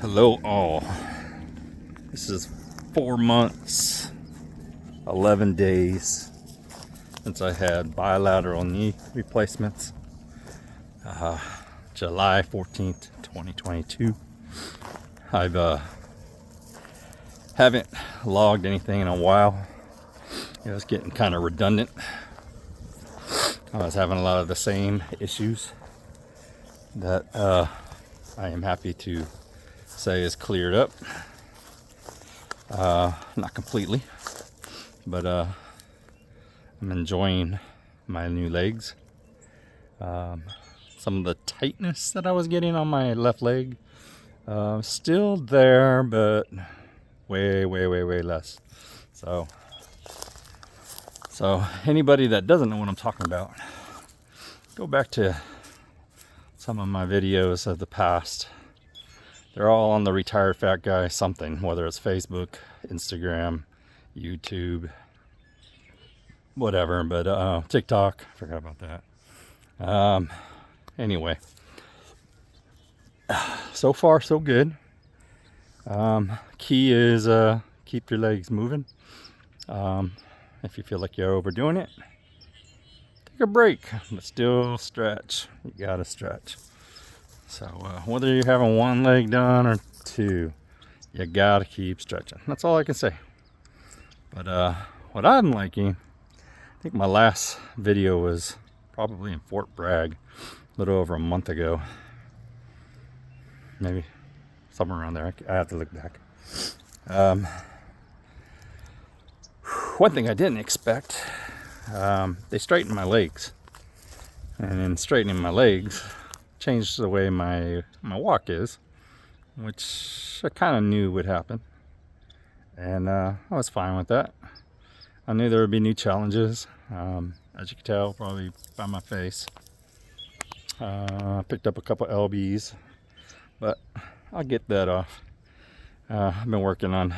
Hello all. This is 4 months, 11 days since I had bilateral knee replacements. July 14th, 2022. I've haven't logged anything in a while. It was getting kind of redundant. I was having a lot of the same issues that I am happy to say is cleared up. Not completely, but I'm enjoying my new legs. Some of the tightness that I was getting on my left leg still there, but way less. So anybody that doesn't know what I'm talking about, go back to some of my videos of the past. They're all on the Retired Fat Guy something, whether it's Facebook, Instagram, YouTube, whatever, but TikTok, forgot about that. Anyway, so far so good. Key is keep your legs moving. If you feel like you're overdoing it, take a break, but still stretch. You gotta stretch. So whether you're having one leg done or two, you gotta keep stretching. That's all I can say. But what I'm liking, I think my last video was probably in Fort Bragg, a little over a month ago. Maybe somewhere around there. I have to look back. One thing I didn't expect, they straightened my legs. And in straightening my legs, changed the way my walk is, which I kind of knew would happen, and I was fine with that. I knew there would be new challenges, as you can tell probably by my face. I picked up a couple lbs, but I'll get that off. I've been working on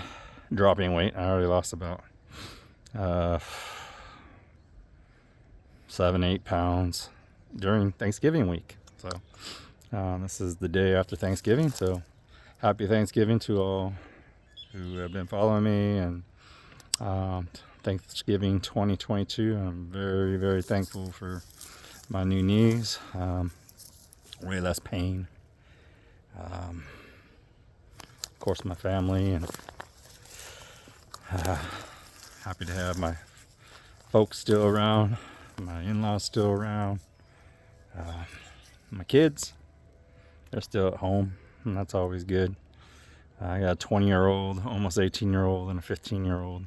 dropping weight. I already lost about 7-8 pounds during Thanksgiving week. So this is the day after Thanksgiving, so happy Thanksgiving to all who have been following me, and Thanksgiving 2022. I'm very thankful for my new knees. Way less pain. Of course, my family, and happy to have my folks still around, my in-laws still around. My kids, they're still at home, and that's always good. I got a 20-year-old, almost 18-year-old, and a 15-year-old.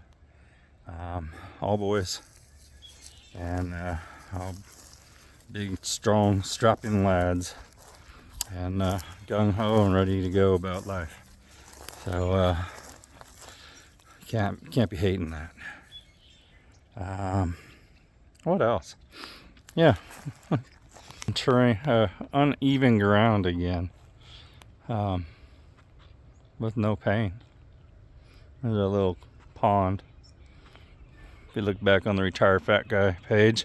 All boys, and all big, strong, strapping lads, and gung-ho and ready to go about life. So can't be hating that. What else? Yeah. Terrain, uneven ground again, with no pain. There's a little pond. If you look back on the Retired Fat Guy page,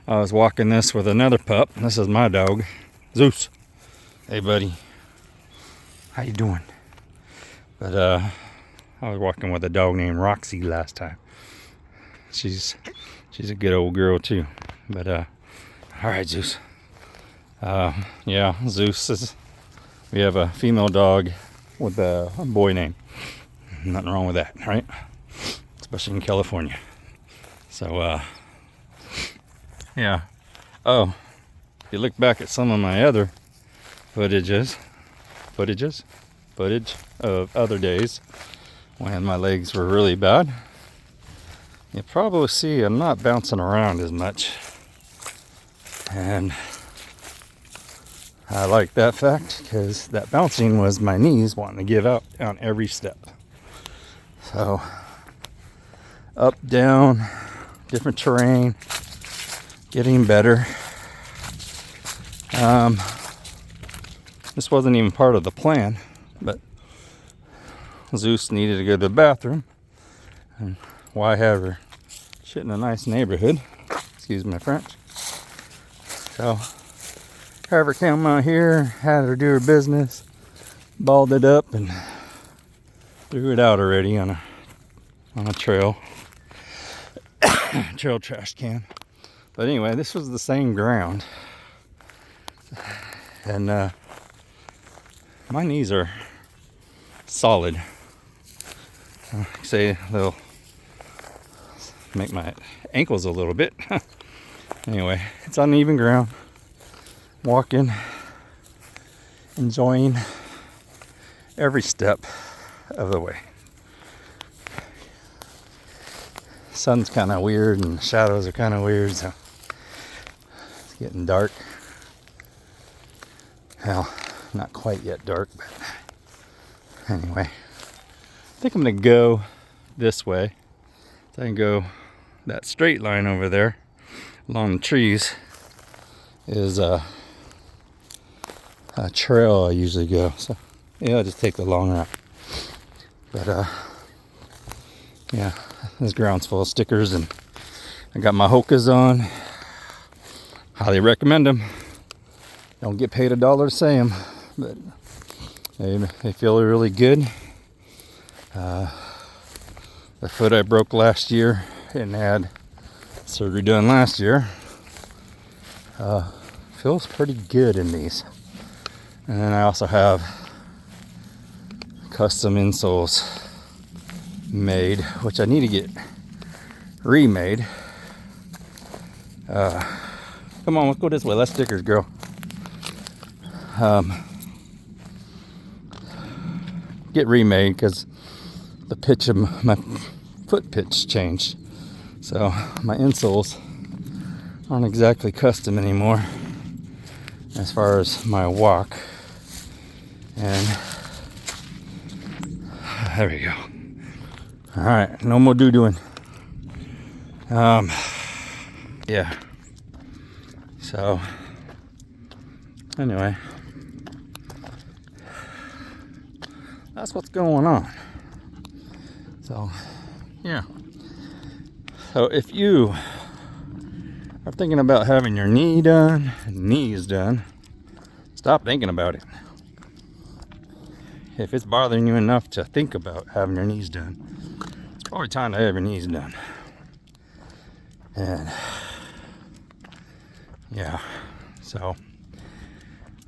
I was walking this with another pup. This is my dog, Zeus. Hey buddy, how you doing? But I was walking with a dog named Roxy last time. She's a good old girl too. But all right, Zeus. Yeah, Zeus is, we have a female dog with a boy name. Nothing wrong with that, right? Especially in California. So, yeah. Oh, if you look back at some of my other footage of other days when my legs were really bad, you'll probably see I'm not bouncing around as much. And I like that fact, because that bouncing was my knees wanting to give out on every step. So up, down, different terrain, getting better. This wasn't even part of the plan, but Zeus needed to go to the bathroom, and why have her shit in a nice neighborhood? Excuse my French. So have her come out here, had her do her business, balled it up and threw it out already on a trail trash can. But anyway, this was the same ground, and my knees are solid. Say they'll make my ankles a little bit. Anyway, it's uneven ground. Walking, enjoying every step of the way. Sun's kind of weird and the shadows are kind of weird, so it's getting dark. Well, not quite yet dark, but anyway, I think I'm gonna go this way. So I can go that straight line over there along the trees is a trail I usually go. So yeah, I'll just take the long route. But yeah, this ground's full of stickers, and I got my Hokas on. Highly recommend them. Don't get paid $1 to say them, but they feel really good. The foot I broke last year and had surgery done last year feels pretty good in these. And then I also have custom insoles made, which I need to get remade. Come on, let's go this way. Less stickers, girl. Get remade because the pitch of my foot pitch changed. So my insoles aren't exactly custom anymore as far as my walk. And there we go. All right, no more doo-dooing. Yeah. So anyway, that's what's going on. So yeah. So if you are thinking about having your knees done, stop thinking about it. If it's bothering you enough to think about having your knees done, it's probably time to have your knees done. And yeah, so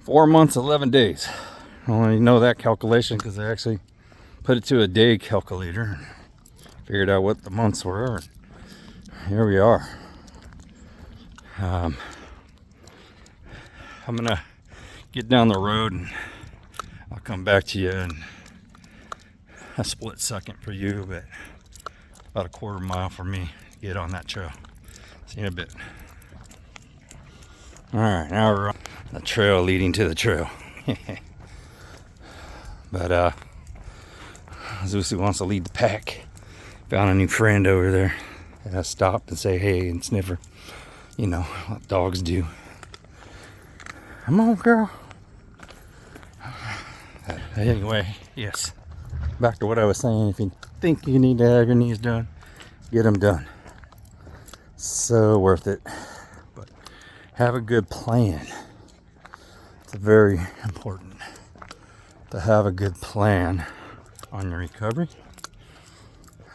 4 months, 11 days. I only know that calculation because I actually put it to a day calculator and figured out what the months were. Here we are. I'm gonna get down the road and I'll come back to you in a split second for you, but about a quarter mile for me to get on that trail. See you in a bit. All right, now we're on the trail leading to the trail. But Zusi wants to lead the pack. Found a new friend over there. And I stopped and say hey and sniff her. You know what dogs do. Come on, girl. Anyway, yes. Back to what I was saying. If you think you need to have your knees done, get them done. So worth it. But have a good plan. It's very important to have a good plan on your recovery.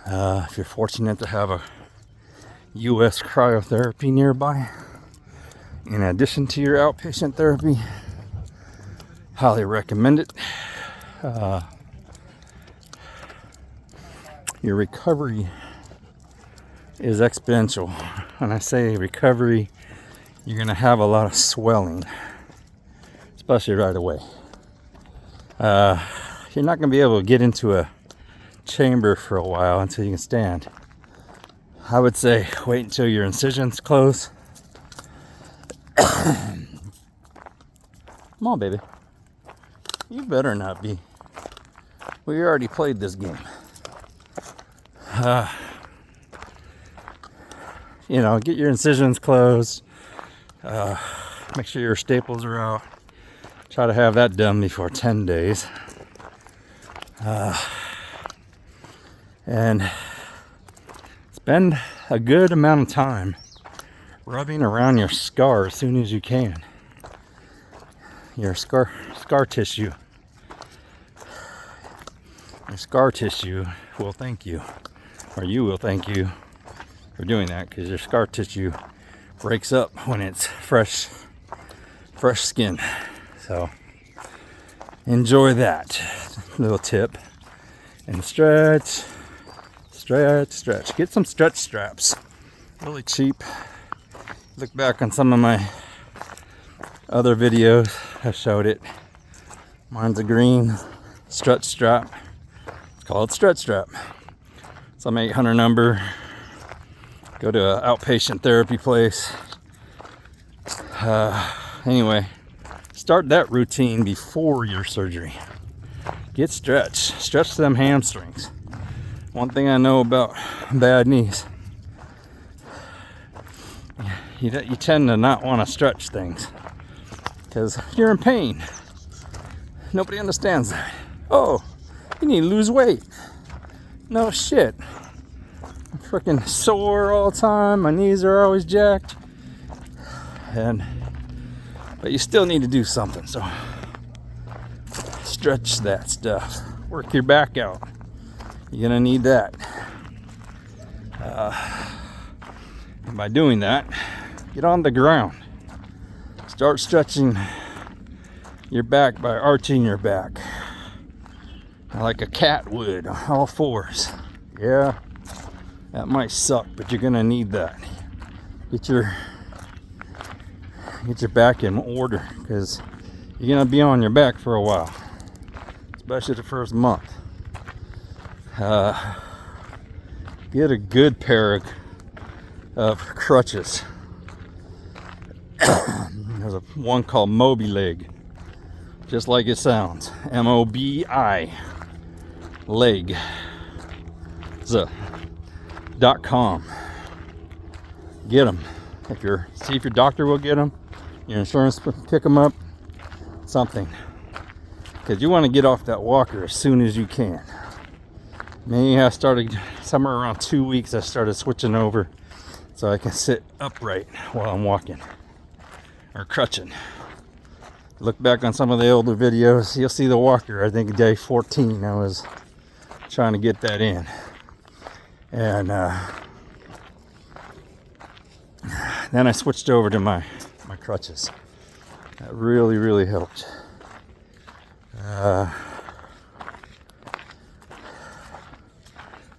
If you're fortunate to have a U.S. cryotherapy nearby, in addition to your outpatient therapy, highly recommend it. Your recovery is exponential. When I say recovery, you're going to have a lot of swelling, especially right away. You're not going to be able to get into a chamber for a while until you can stand. I would say wait until your incisions close. Come on, baby. You better not be. We already played this game. You know, get your incisions closed. Make sure your staples are out. Try to have that done before 10 days. And spend a good amount of time rubbing around your scar as soon as you can. Your scar tissue. Your scar tissue will thank you, or you will thank you for doing that, because your scar tissue breaks up when it's fresh skin. So enjoy that little tip. And stretch. Get some stretch straps. Really cheap. Look back on some of my other videos. I showed it. Mine's a green stretch strap. It's called stretch strap. Some 800 number. Go to an outpatient therapy place. Anyway, start that routine before your surgery. Get stretch them hamstrings. One thing I know about bad knees, you tend to not want to stretch things because you're in pain. Nobody understands that. Oh, you need to lose weight. No shit. I'm freaking sore all the time. My knees are always jacked. But you still need to do something. So stretch that stuff. Work your back out. You're gonna need that. And by doing that, get on the ground. Start stretching your back by arching your back. Like a cat would, on all fours. Yeah, that might suck, but you're gonna need that. Get your back in order, because you're gonna be on your back for a while, especially the first month. Get a good pair of crutches. There's one called Moby Leg, just like it sounds. MOBI leg. It's .com. Get them. See if your doctor will get them. Your insurance pick them up. Something. Because you want to get off that walker as soon as you can. Maybe I started somewhere around 2 weeks. I started switching over so I can sit upright while I'm walking or crutching. Look back on some of the older videos, you'll see the walker. I think day 14 I was trying to get that in, and then I switched over to my crutches. That really helped.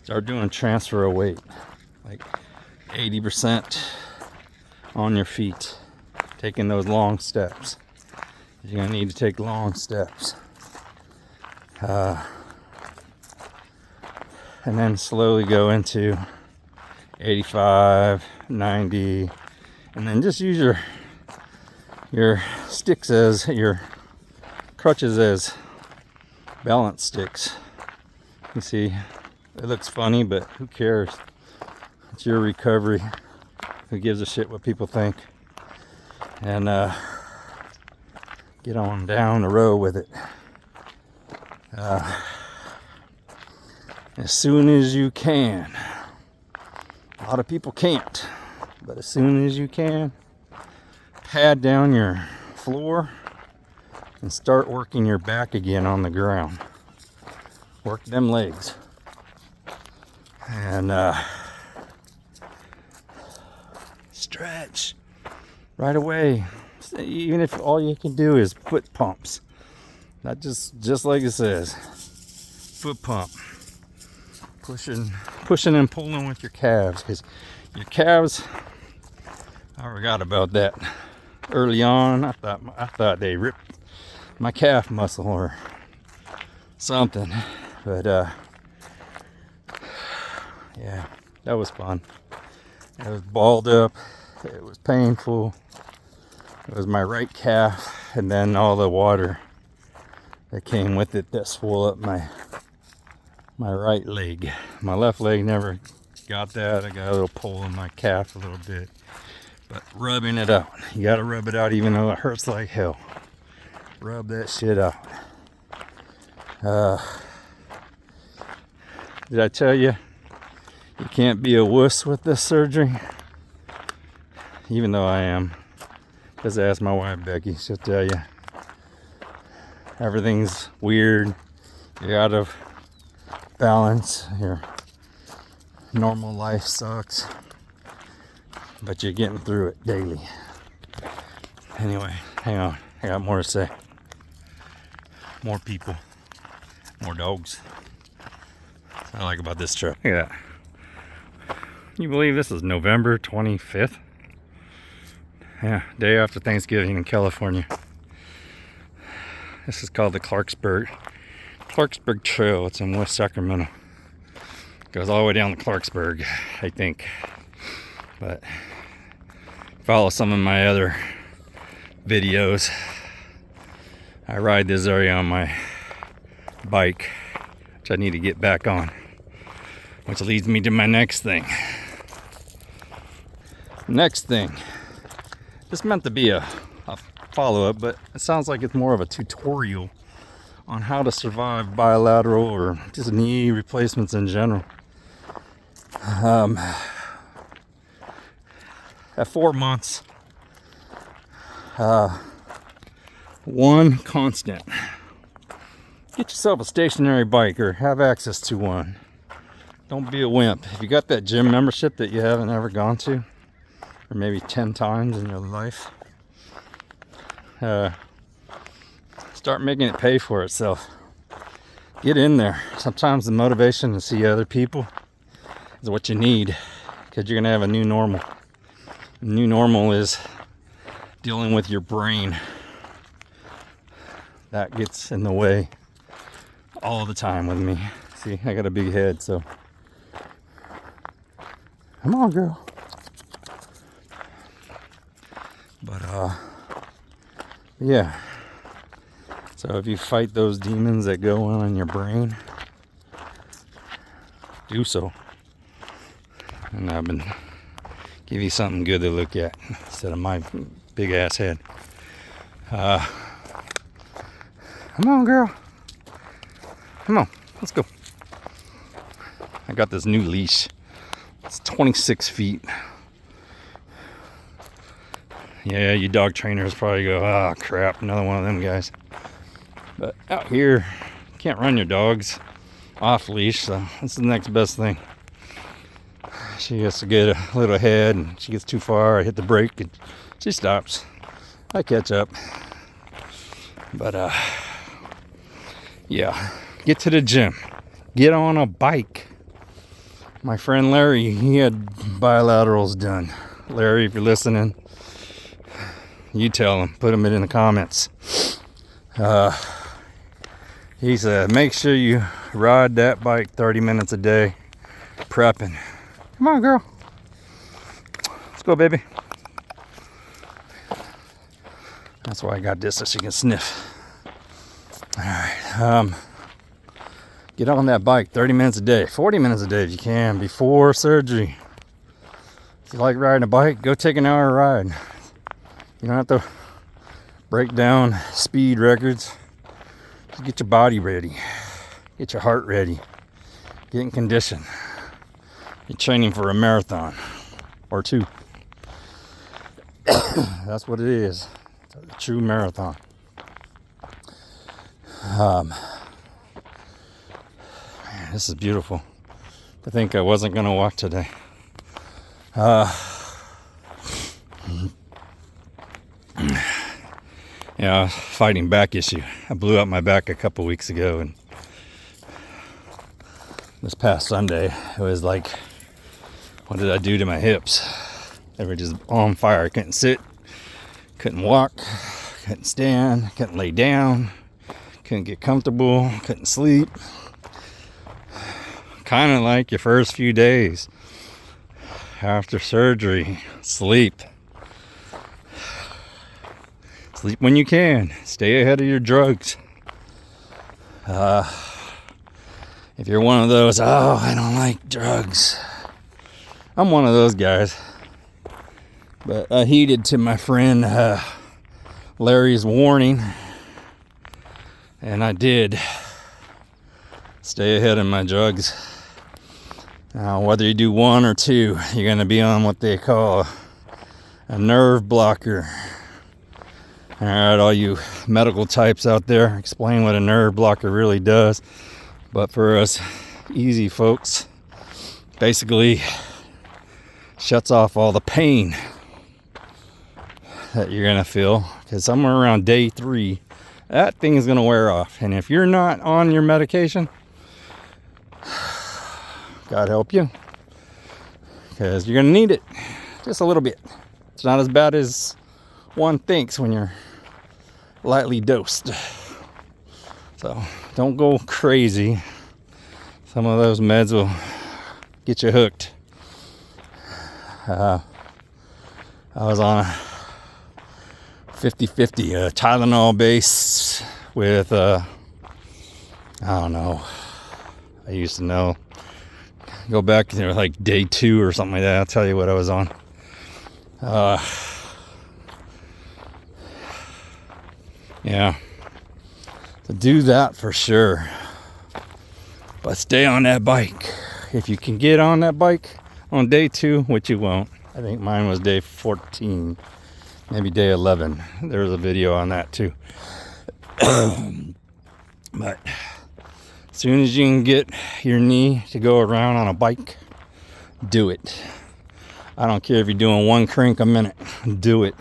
Start doing transfer of weight, like 80% on your feet, taking those long steps. You're gonna need to take long steps, and then slowly go into 85, 90, and then just use your sticks as your crutches as balance sticks. You see, it looks funny, but who cares? It's your recovery. Who gives a shit what people think? And get on down the road with it. As soon as you can. A lot of people can't, but as soon as you can, pad down your floor and start working your back again on the ground. Work them legs. And stretch right away. Even if all you can do is foot pumps, not just like it says, foot pump, pushing and pulling with your calves, because your calves, I forgot about that early on. I thought they ripped my calf muscle or something, but yeah, that was fun. It was balled up, it was painful. It was my right calf, and then all the water that came with it that swelled up my right leg. My left leg never got that. I got a little pull in my calf a little bit, but rubbing it out. You gotta rub it out even though it hurts like hell. Rub that shit out. Did I tell you you can't be a wuss with this surgery? Even though I am. Just ask my wife Becky, she'll tell you. Everything's weird. You gotta balance. Your normal life sucks, but you're getting through it daily. Anyway, hang on. I got more to say. More people. More dogs. That's what I like about this trip. Look at that. Can you believe this is November 25th? Yeah, day after Thanksgiving in California. This is called the Clarksburg Trail. It's in West Sacramento. Goes all the way down to Clarksburg, I think. But follow some of my other videos. I ride this area on my bike, which I need to get back on. Which leads me to my next thing. Next thing. This meant to be a follow-up, but it sounds like it's more of a tutorial on how to survive bilateral or just knee replacements in general. At 4 months, one constant: get yourself a stationary bike or have access to one. Don't be a wimp. If you got that gym membership that you haven't ever gone to, or maybe 10 times in your life, start making it pay for itself. Get in there. Sometimes the motivation to see other people is what you need, because you're gonna have a new normal. New normal is dealing with your brain. That gets in the way all the time with me. See, I got a big head, so come on, girl. But yeah. So if you fight those demons that go on in your brain, do so. And I've been give you something good to look at instead of my big ass head. Come on, girl. Come on, let's go. I got this new leash. It's 26 feet. Yeah, you dog trainers probably go, oh crap, another one of them guys. But out here, you can't run your dogs off leash, so that's the next best thing. She has to get a little ahead, and she gets too far, I hit the brake, and she stops. I catch up. But yeah, get to the gym. Get on a bike. My friend Larry, he had bilaterals done. Larry, if you're listening, you tell him, put him in the comments. He said, make sure you ride that bike 30 minutes a day, prepping. Come on, girl. Let's go, baby. That's why I got this, so she can sniff. All right. Get on that bike 30 minutes a day, 40 minutes a day if you can, before surgery. If you like riding a bike, go take an hour ride. You don't have to break down speed records. Just get your body ready. Get your heart ready. Get in condition. You're training for a marathon or two. That's what it is. It's a true marathon. Man, this is beautiful. I think I wasn't going to walk today. Yeah, fighting back issue. I blew out my back a couple weeks ago, and this past Sunday, it was like, what did I do to my hips? They were just on fire. I couldn't sit, couldn't walk, couldn't stand, couldn't lay down, couldn't get comfortable, couldn't sleep. Kind of like your first few days after surgery. Sleep. Sleep when you can. Stay ahead of your drugs. If you're one of those, oh, I don't like drugs. I'm one of those guys. But I heeded to my friend Larry's warning. And I did stay ahead of my drugs. Now, whether you do one or two, you're going to be on what they call a nerve blocker. All right, all you medical types out there, explain what a nerve blocker really does. But for us easy, folks. Basically shuts off all the pain that you're gonna feel, because somewhere around day 3 that thing is gonna wear off. And if you're not on your medication, God help you, because you're gonna need it just a little bit. It's not as bad as one thinks when you're lightly dosed. So don't go crazy. Some of those meds will get you hooked. I was on a 50-50 Tylenol base with I don't know, I used to know, go back to like day 2 or something like that. I'll tell you what I was on. Yeah, to do that for sure, but stay on that bike. If you can get on that bike on day 2, which you won't. I think mine was day 14, maybe day 11. There was a video on that too. But as soon as you can get your knee to go around on a bike, do it. I don't care if you're doing 1 crank a minute, do it.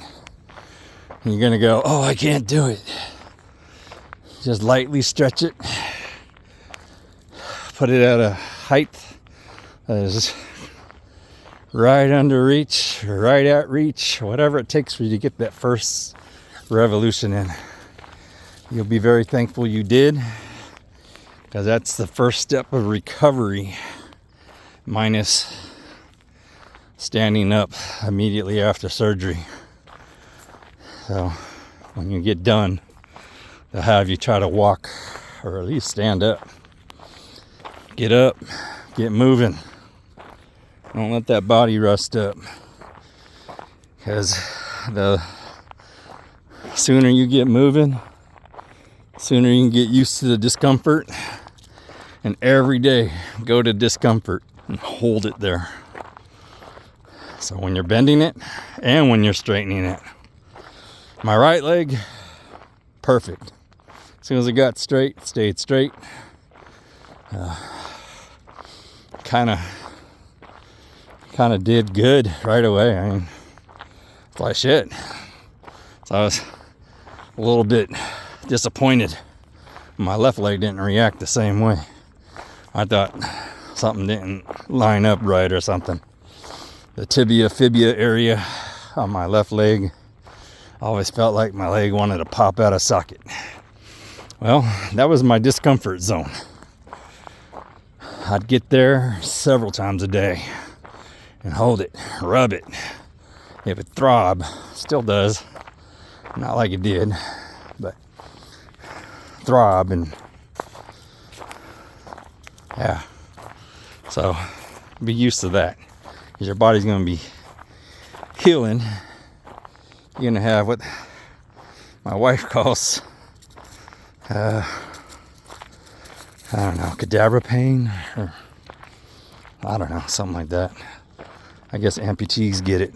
And you're gonna go, oh, I can't do it. Just lightly stretch it. Put it at a height that is right under reach, or right at reach, whatever it takes for you to get that first revolution in. You'll be very thankful you did, because that's the first step of recovery, minus standing up immediately after surgery. So when you get done, they'll have you try to walk, or at least stand up. Get up, get moving. Don't let that body rust up, because the sooner you get moving, sooner you can get used to the discomfort. And every day, go to discomfort and hold it there. So when you're bending it and when you're straightening it. My right leg, perfect. As soon as it got straight, stayed straight. Kind of did good right away. I mean, it's like shit. So I was a little bit disappointed. My left leg didn't react the same way. I thought something didn't line up right or something. The tibia-fibia area on my left leg, always felt like my leg wanted to pop out of socket. Well, that was my discomfort zone. I'd get there several times a day and hold it, rub it. If it throb, still does. Not like it did, but throb, and yeah. So be used to that, because your body's going to be healing. You're going to have what my wife calls, I don't know, cadaver pain, or I don't know, something like that. I guess amputees get it.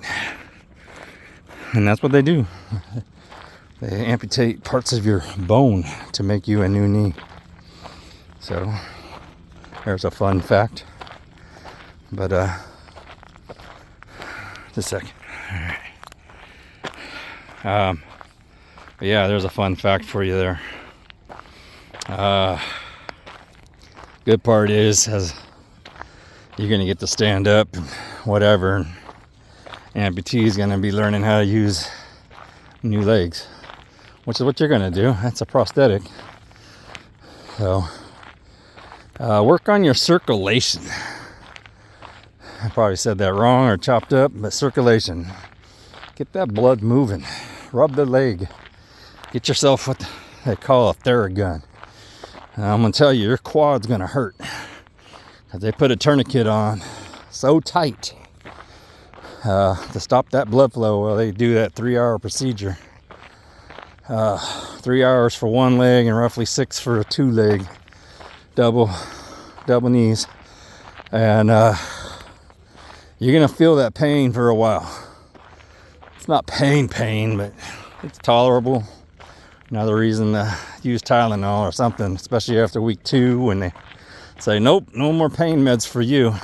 And that's what they do. They amputate parts of your bone to make you a new knee. So there's a fun fact. But just a second. All right. But yeah, there's a fun fact for you there. Good part is, as you're gonna get to stand up and whatever, and amputee's gonna be learning how to use new legs, which is what you're gonna do. That's a prosthetic. So work on your circulation. I probably said that wrong or chopped up, but circulation. Get that blood moving. Rub the leg. Get yourself what they call a Theragun. And I'm gonna tell you, your quad's gonna hurt, because they put a tourniquet on so tight to stop that blood flow while they do that 3-hour procedure. 3 hours for one leg and roughly 6 for a 2 leg, double knees, and you're gonna feel that pain for a while. It's not pain, but it's tolerable. Another reason to use Tylenol or something, especially after week 2 when they say, nope, no more pain meds for you.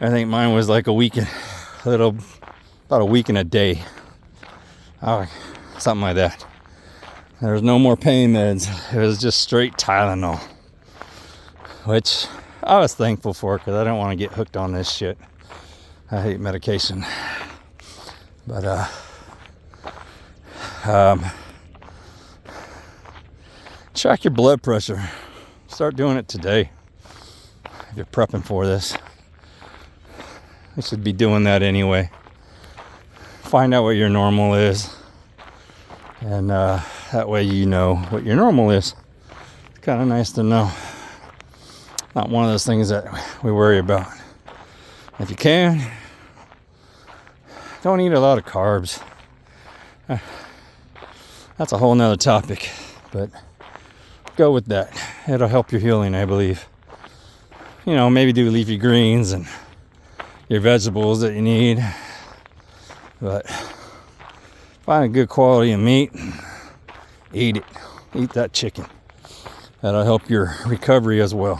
I think mine was like about a week and a day. Something like that. There's no more pain meds. It was just straight Tylenol, which I was thankful for because I don't want to get hooked on this shit. I hate medication. But check your blood pressure. Start doing it today if you're prepping for this. You should be doing that anyway. Find out what your normal is, and that way you know what your normal is. It's kind of nice to know. Not one of those things that we worry about. If you can, don't eat a lot of carbs. That's a whole nother topic, but go with that. It'll help your healing, I believe. You know, maybe do leafy greens and your vegetables that you need, but find a good quality of meat, eat it. Eat that chicken. That'll help your recovery as well.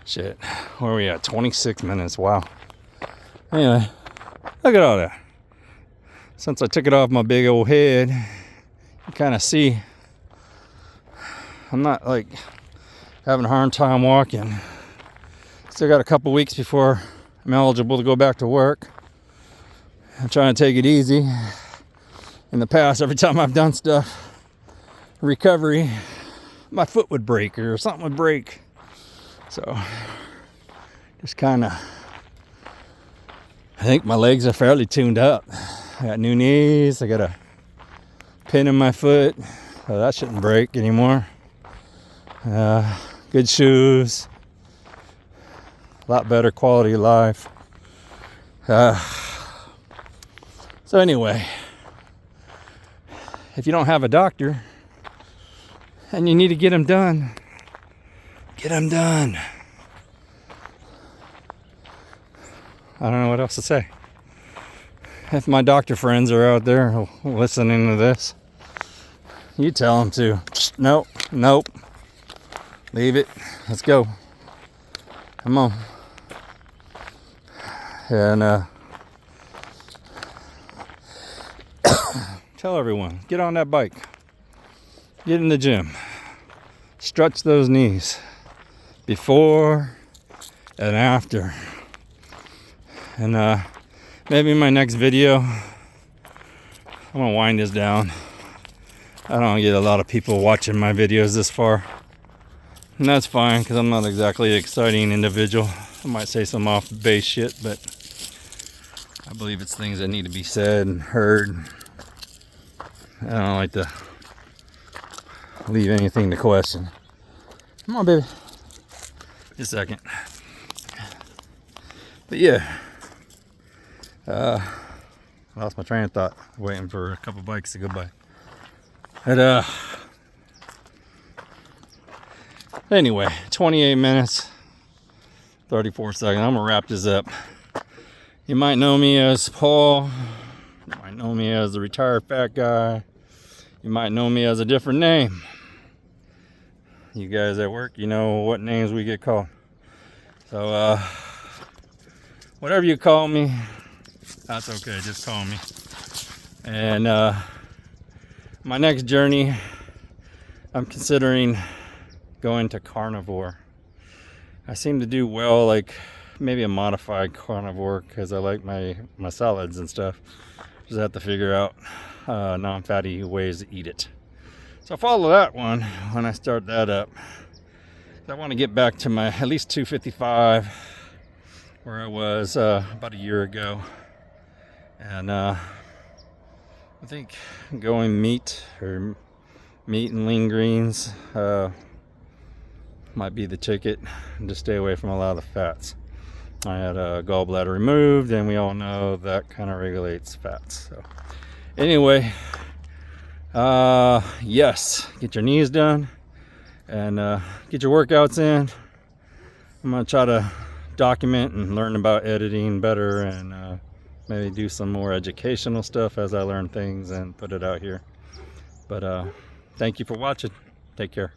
Shit, where are we at? 26 minutes. Wow. Anyway, look at all that. Since I took it off my big old head, you kind of see I'm not like having a hard time walking. Still got a couple weeks before I'm eligible to go back to work. I'm trying to take it easy. In the past, every time I've done stuff, recovery, my foot would break or something would break. So, just kind of, I think my legs are fairly tuned up. I got new knees, I got a pin in my foot, so that shouldn't break anymore. Good shoes, a lot better quality of life. So anyway, if you don't have a doctor and you need to get them done, get them done. I don't know what else to say. If my doctor friends are out there listening to this, you tell them to, nope, leave it, let's go, come on. And tell everyone, get on that bike, get in the gym, stretch those knees before and after. And maybe in my next video, I'm gonna wind this down. I don't get a lot of people watching my videos this far, and that's fine because I'm not exactly an exciting individual. I might say some off base shit, but I believe it's things that need to be said and heard. I don't like to leave anything to question. Come on, baby. Just a second. But yeah, I lost my train of thought waiting for a couple bikes to go by. But anyway, 28 minutes, 34 seconds. I'm gonna wrap this up. You might know me as Paul. You might know me as the retired fat guy. You might know me as a different name. You guys at work, you know what names we get called. So whatever you call me, that's okay, just call me. And my next journey, I'm considering going to carnivore. I seem to do well, like maybe a modified carnivore, because I like my salads and stuff. Just have to figure out non-fatty ways to eat it. So follow that one when I start that up. I want to get back to my at least 255, where I was about a year ago. And I think going meat and lean greens might be the ticket, and just stay away from a lot of the fats. I had a gallbladder removed, and we all know that kind of regulates fats. So anyway, yes, get your knees done and get your workouts in. I'm gonna try to document and learn about editing better, and maybe do some more educational stuff as I learn things and put it out here. But thank you for watching. Take care.